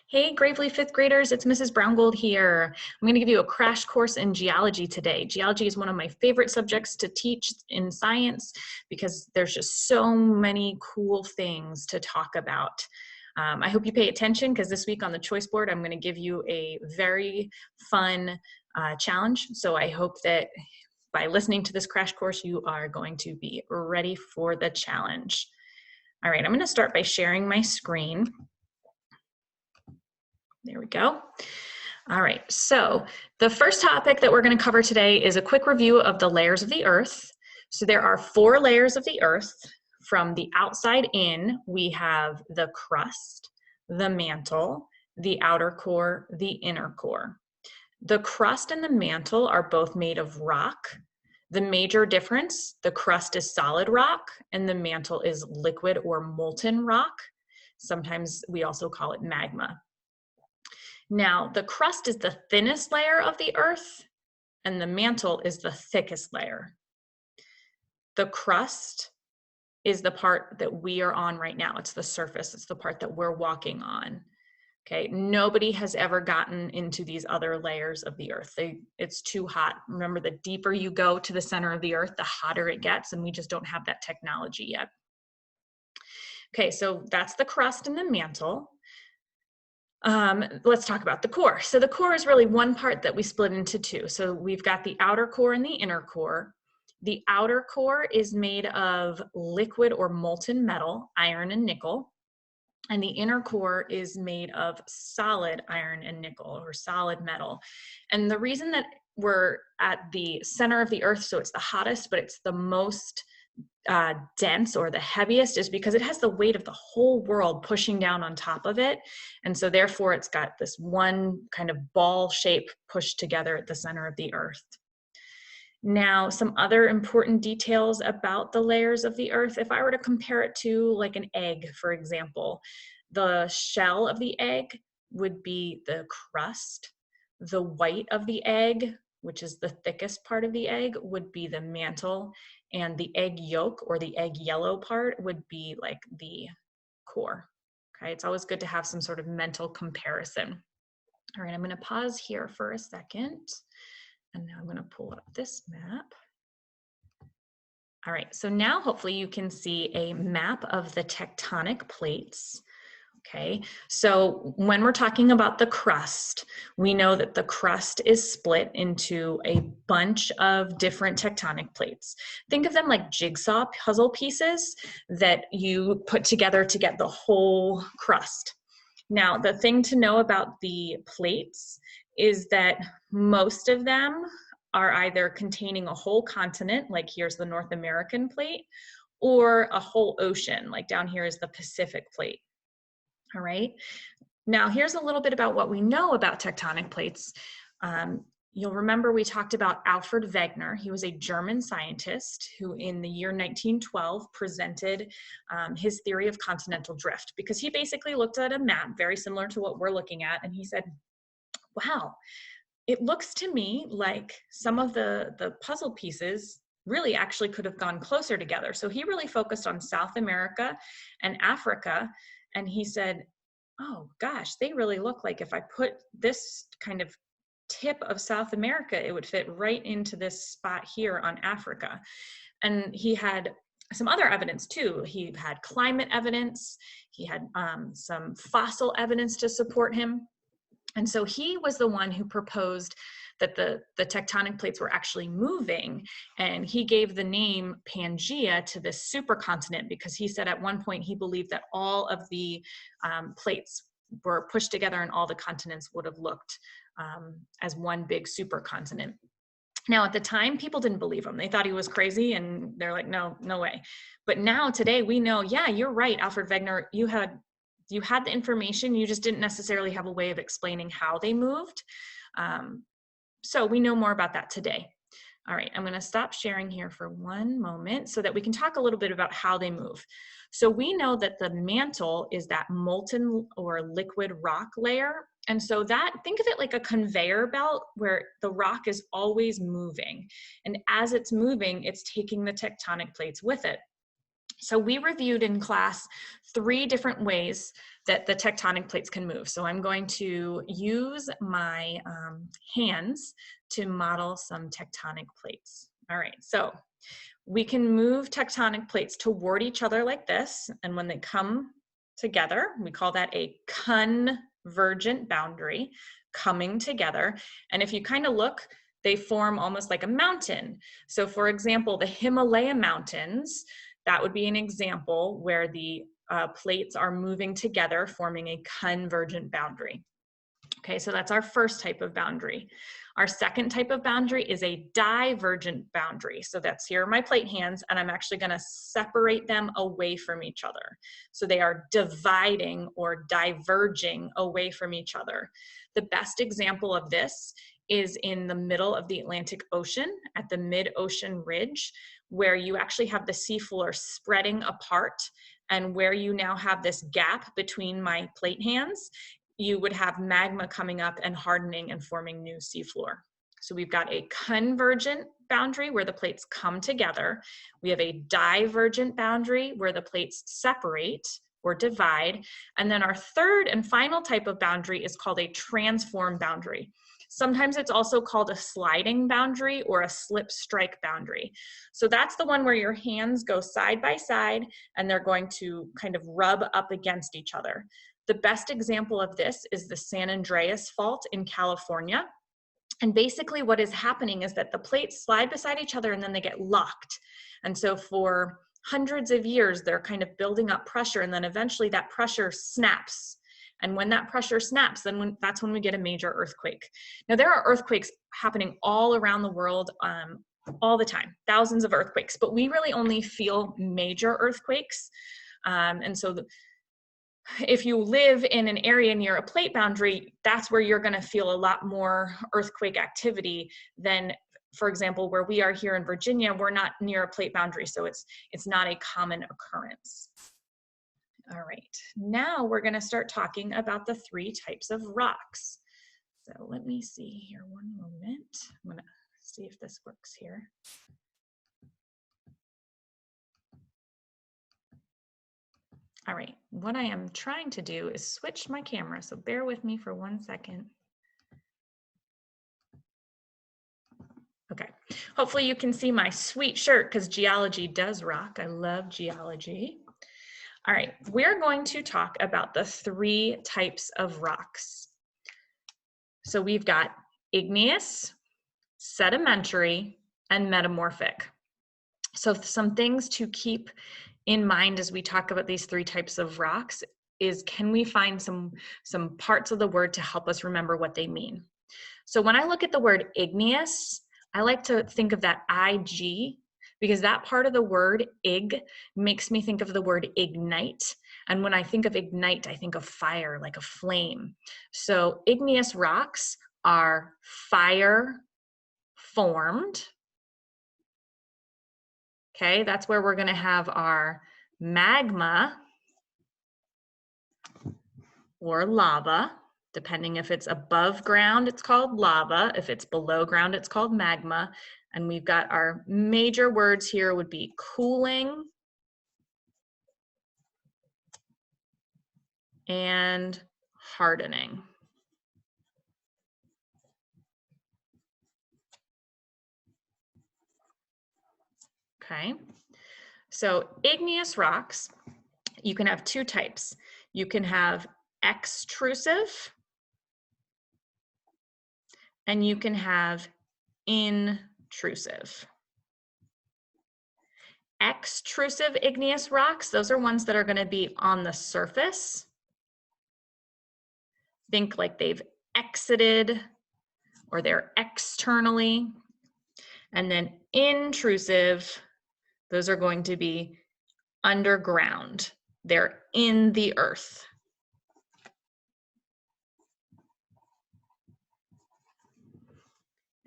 Hey, Gravely fifth graders, it's Mrs. Browngold here. I'm going to give you a crash course in geology today. Geology is one of my favorite subjects to teach in science because there's just so many cool things to talk about. I hope you pay attention because this week on the choice board, I'm going to give you a very fun challenge. So I hope that by listening to this crash course, you are going to be ready for the challenge. All right, I'm going to start by sharing my screen. There we go. All right, so the first topic that we're going to cover today is a quick review of the layers of the Earth. So there are 4 layers of the Earth. From the outside in, we have the crust, the mantle, the outer core, the inner core. The crust and the mantle are both made of rock. The major difference, the crust is solid rock and the mantle is liquid or molten rock. Sometimes we also call it magma. Now, the crust is the thinnest layer of the Earth, and the mantle is the thickest layer. The crust is the part that we are on right now. It's the surface. It's the part that we're walking on. Okay, nobody has ever gotten into these other layers of the Earth. It's too hot. Remember, the deeper you go to the center of the Earth, the hotter it gets, and we just don't have that technology yet. Okay, so that's the crust and the mantle. Let's talk about the core. So the core is really one part that we split into 2. So we've got the outer core and the inner core. The outer core is made of liquid or molten metal, iron and nickel. And the inner core is made of solid iron and nickel, or solid metal. And the reason that we're at the center of the Earth, so it's the hottest, but it's the most dense or the heaviest, is because it has the weight of the whole world pushing down on top of it. And so therefore it's got this one kind of ball shape pushed together at the center of the Earth. Now, some other important details about the layers of the Earth, if I were to compare it to like an egg, for example, the shell of the egg would be the crust. The white of the egg, which is the thickest part of the egg, would be the mantle, and the egg yolk or the egg yellow part would be like the core. Okay, it's always good to have some sort of mental comparison. All right, I'm going to pause here for a second, and now I'm going to pull up this map. All right, so now hopefully you can see a map of the tectonic plates. Okay, so when we're talking about the crust, we know that the crust is split into a bunch of different tectonic plates. Think of them like jigsaw puzzle pieces that you put together to get the whole crust. Now, the thing to know about the plates is that most of them are either containing a whole continent, like here's the North American plate, or a whole ocean, like down here is the Pacific plate. All right, now here's a little bit about what we know about tectonic plates. You'll remember we talked about Alfred Wegener. He was a German scientist who in the year 1912 presented his theory of continental drift, because he basically looked at a map very similar to what we're looking at, and he said, wow, it looks to me like some of the puzzle pieces really actually could have gone closer together. So he really focused on South America and Africa. And he said, oh gosh, they really look like if I put this kind of tip of South America, it would fit right into this spot here on Africa. And he had some other evidence too. He had climate evidence. He had some fossil evidence to support him. And so he was the one who proposed that the tectonic plates were actually moving, and he gave the name Pangea to this supercontinent because he said at one point he believed that all of the plates were pushed together and all the continents would have looked as one big supercontinent. Now, at the time, people didn't believe him. They thought he was crazy, and they're like, no way. But now, today, we know, yeah, you're right, Alfred Wegener, you had the information, you just didn't necessarily have a way of explaining how they moved. So we know more about that today. All right, I'm going to stop sharing here for one moment so that we can talk a little bit about how they move. So we know that the mantle is that molten or liquid rock layer. And so think of it like a conveyor belt where the rock is always moving. And as it's moving, it's taking the tectonic plates with it. So we reviewed in class 3 different ways that the tectonic plates can move. So I'm going to use my hands to model some tectonic plates. All right, so we can move tectonic plates toward each other like this, and when they come together, we call that a convergent boundary, coming together. And if you kind of look, they form almost like a mountain. So for example, the Himalaya mountains, that would be an example where the plates are moving together, forming a convergent boundary. Okay, so that's our first type of boundary. Our second type of boundary is a divergent boundary. So that's here are my plate hands, and I'm actually going to separate them away from each other. So they are dividing or diverging away from each other. The best example of this is in the middle of the Atlantic Ocean at the mid-ocean ridge, where you actually have the seafloor spreading apart, and where you now have this gap between my plate hands, you would have magma coming up and hardening and forming new seafloor. So we've got a convergent boundary where the plates come together. We have a divergent boundary where the plates separate or divide. And then our third and final type of boundary is called a transform boundary. Sometimes it's also called a sliding boundary or a slip strike boundary. So that's the one where your hands go side by side and they're going to kind of rub up against each other. The best example of this is the San Andreas Fault in California. And basically what is happening is that the plates slide beside each other and then they get locked. And so for hundreds of years, they're kind of building up pressure, and then eventually that pressure snaps. And when that pressure snaps, then that's when we get a major earthquake. Now there are earthquakes happening all around the world all the time, thousands of earthquakes, but we really only feel major earthquakes. And so if you live in an area near a plate boundary, that's where you're going to feel a lot more earthquake activity than, for example, where we are here in Virginia. We're not near a plate boundary, so it's not a common occurrence. All right, now we're going to start talking about the 3 types of rocks. So let me see here one moment. I'm going to see if this works here. All right, what I am trying to do is switch my camera, so bear with me for 1 second. Okay, hopefully you can see my sweet shirt because geology does rock. I love geology. All right, we're going to talk about the 3 types of rocks. So we've got igneous, sedimentary, and metamorphic. So some things to keep in mind as we talk about these 3 types of rocks is, can we find some parts of the word to help us remember what they mean? So when I look at the word igneous, I like to think of that IG, because that part of the word ig makes me think of the word ignite. And when I think of ignite, I think of fire, like a flame. So igneous rocks are fire formed. Okay, that's where we're going to have our magma or lava. Depending if it's above ground, it's called lava. If it's below ground, it's called magma. And we've got our major words here would be cooling and hardening. Okay, so igneous rocks, you can have 2 types. You can have extrusive and you can have intrusive. Extrusive igneous rocks, those are ones that are going to be on the surface. Think like they've exited or they're externally. And then intrusive, those are going to be underground. They're in the earth.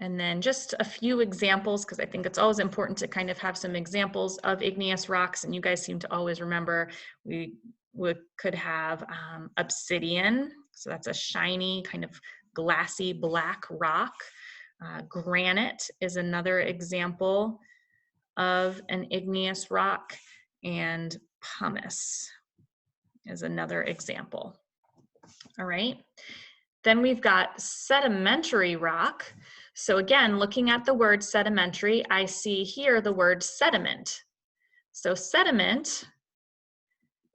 And then just a few examples, because I think it's always important to kind of have some examples of igneous rocks, and you guys seem to always remember. We could have obsidian, so that's a shiny kind of glassy black rock. Granite is another example of an igneous rock. and pumice is another example. All right. Then we've got sedimentary rock. So again, looking at the word sedimentary, I see here the word sediment. So sediment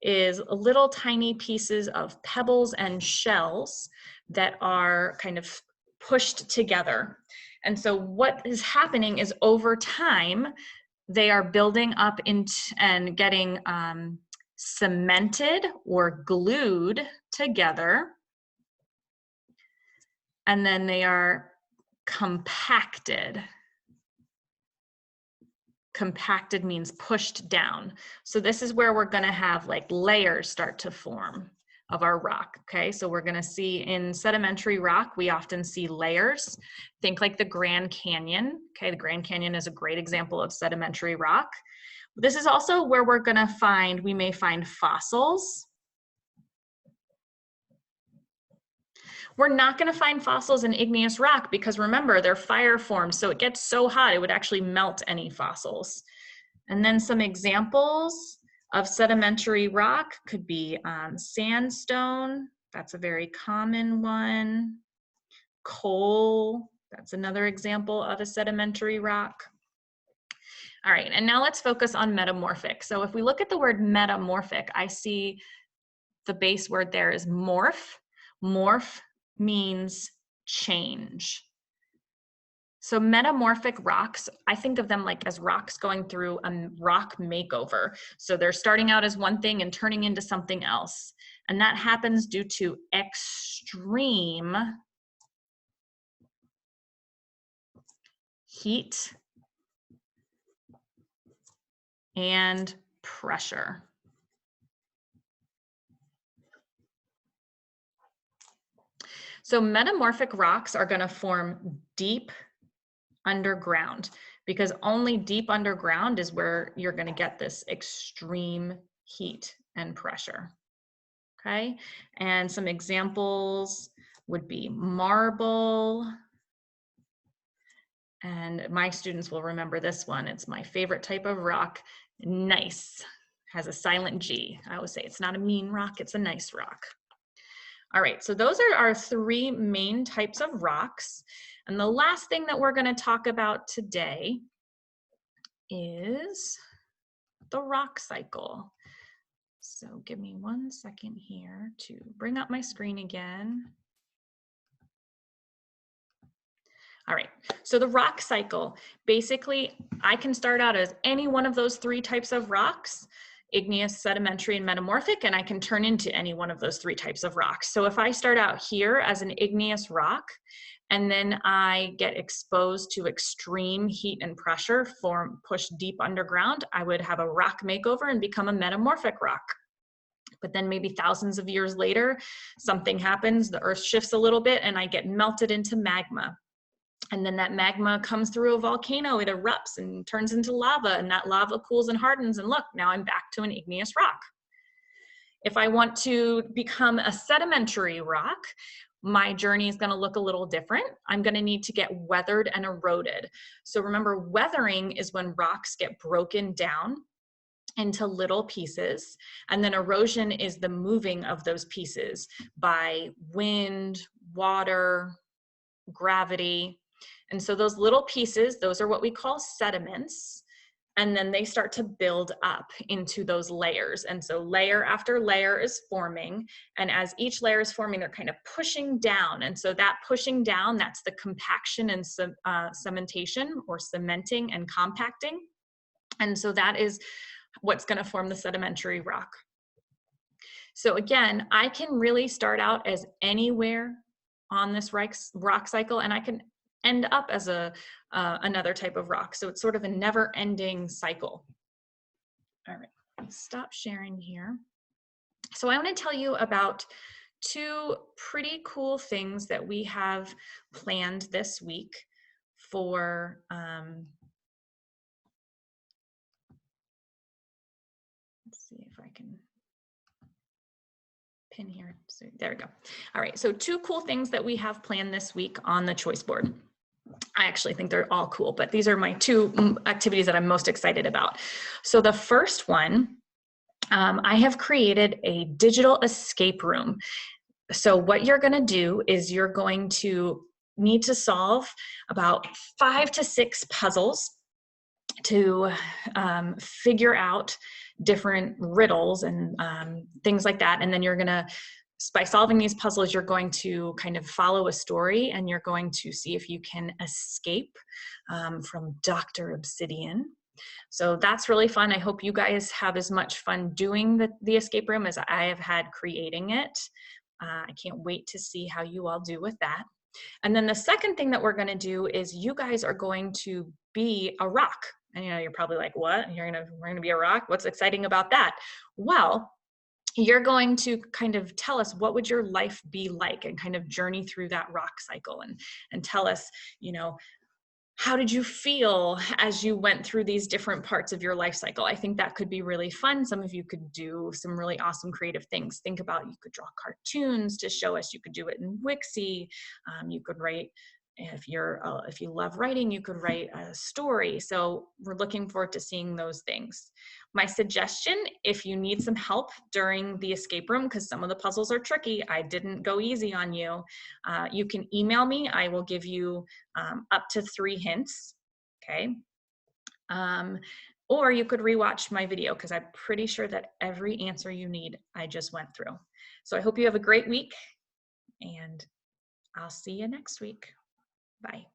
is little tiny pieces of pebbles and shells that are kind of pushed together. And so what is happening is over time, they are building up into and getting cemented or glued together. And then they are compacted. Compacted means pushed down. So this is where we're going to have like layers start to form of our rock. Okay, so we're going to see in sedimentary rock, we often see layers. Think like the Grand Canyon. Okay, the Grand Canyon is a great example of sedimentary rock. This is also where we're going to find, we may find fossils. We're not going to find fossils in igneous rock because remember, they're fire formed, so it gets so hot it would actually melt any fossils. And then some examples of sedimentary rock could be sandstone, that's a very common one. Coal, that's another example of a sedimentary rock. All right, and now let's focus on metamorphic. So if we look at the word metamorphic, I see the base word there is morph. Morph means change. So metamorphic rocks, I think of them like as rocks going through a rock makeover. So they're starting out as one thing and turning into something else. And that happens due to extreme heat and pressure. So metamorphic rocks are going to form deep underground because only deep underground is where you're going to get this extreme heat and pressure. Okay, and some examples would be marble. And my students will remember this one. It's my favorite type of rock. Gneiss has a silent G. I always say it's not a mean rock, it's a nice rock. All right, so those are our three main types of rocks. And the last thing that we're going to talk about today is the rock cycle. So give me 1 second here to bring up my screen again. All right, so the rock cycle, basically I can start out as any one of those three types of rocks, igneous, sedimentary, and metamorphic, and I can turn into any one of those three types of rocks. So if I start out here as an igneous rock, and then I get exposed to extreme heat and pressure, pushed deep underground, I would have a rock makeover and become a metamorphic rock. But then maybe thousands of years later, something happens, the earth shifts a little bit, and I get melted into magma. And then that magma comes through a volcano, it erupts and turns into lava, and that lava cools and hardens, and look, now I'm back to an igneous rock. If I want to become a sedimentary rock, my journey is going to look a little different. I'm going to need to get weathered and eroded. So remember, weathering is when rocks get broken down into little pieces, and then erosion is the moving of those pieces by wind, water, gravity. And so those little pieces, those are what we call sediments. And then they start to build up into those layers. And so layer after layer is forming. And as each layer is forming, they're kind of pushing down. And so that pushing down, that's the compaction and cementation, or cementing and compacting. And so that is what's going to form the sedimentary rock. So again, I can really start out as anywhere on this rock cycle, and I can end up as another type of rock. So it's sort of a never-ending cycle. All right, let me stop sharing here. So I want to tell you about two pretty cool things that we have planned this week for let's see if I can pin here. So there we go. All right, so two cool things that we have planned this week on the choice board. I actually think they're all cool, but these are my two activities that I'm most excited about. So the first one, I have created a digital escape room. So what you're going to do is you're going to need to solve about 5 to 6 puzzles to figure out different riddles and things like that. And then you're going to, by solving these puzzles, you're going to kind of follow a story, and you're going to see if you can escape from Dr. Obsidian. So that's really fun. I hope you guys have as much fun doing the escape room as I have had creating it. I can't wait to see how you all do with that. And then the second thing that we're going to do is you guys are going to be a rock. And you're probably like, what? We're going to be a rock? What's exciting about that? Well, you're going to kind of tell us what would your life be like, and kind of journey through that rock cycle, and tell us, how did you feel as you went through these different parts of your life cycle? I think that could be really fun. Some of you could do some really awesome creative things. Think about, you could draw cartoons to show us. You could do it in Wixie. You could write, if you love writing, you could write a story. So we're looking forward to seeing those things. My suggestion, if you need some help during the escape room, because some of the puzzles are tricky, I didn't go easy on you, you can email me. I will give you up to 3 hints, okay? Or you could rewatch my video, because I'm pretty sure that every answer you need, I just went through. So I hope you have a great week, and I'll see you next week. Bye.